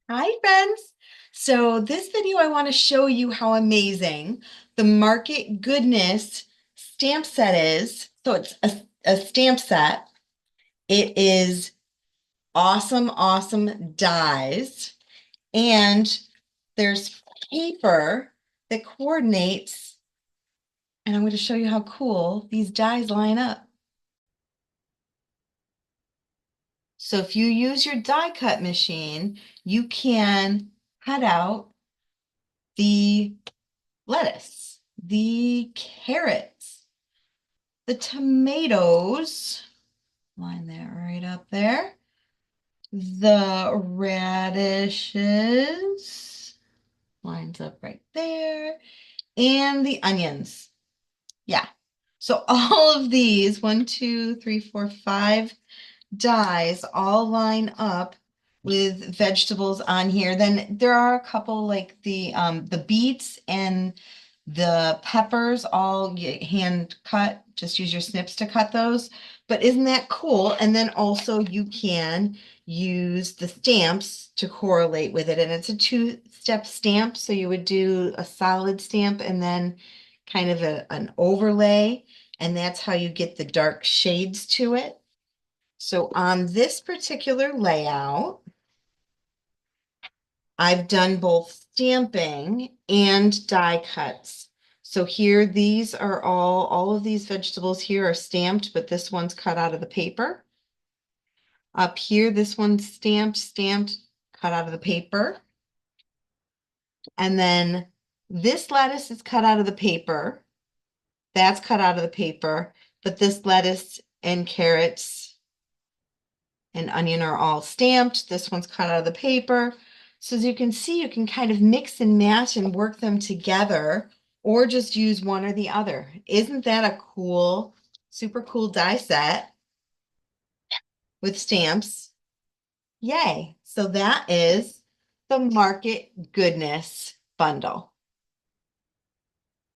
Hi, friends. So this video, I want to show you how amazing the Market Goodness stamp set is. So it's a stamp set. It is awesome, awesome dies. And there's paper that coordinates. And I'm going to show you how cool these dies line up. So if you use your die cut machine, you can cut out the lettuce, the carrots, the tomatoes, line that right up there, the radishes, lines up right there, and the onions. Yeah. So all of these, 1, 2, 3, 4, 5 dies all line up with vegetables on here. Then there are a couple like the beets and the peppers all hand cut. Just use your snips to cut those. But isn't that cool? And then also you can use the stamps to correlate with it. And it's a two-step stamp. So you would do a solid stamp and then kind of an overlay. And that's how you get the dark shades to it. So on this particular layout, I've done both stamping and die cuts. So here, these are all of these vegetables here are stamped, but this one's cut out of the paper. Up here, this one's stamped, cut out of the paper. And then this lettuce is cut out of the paper. That's cut out of the paper, but this lettuce and carrots and onion are all stamped. This one's cut out of the paper. So as you can see, you can kind of mix and match and work them together or just use one or the other. Isn't that a cool, super cool die set with stamps? Yay. So that is the Market Goodness bundle.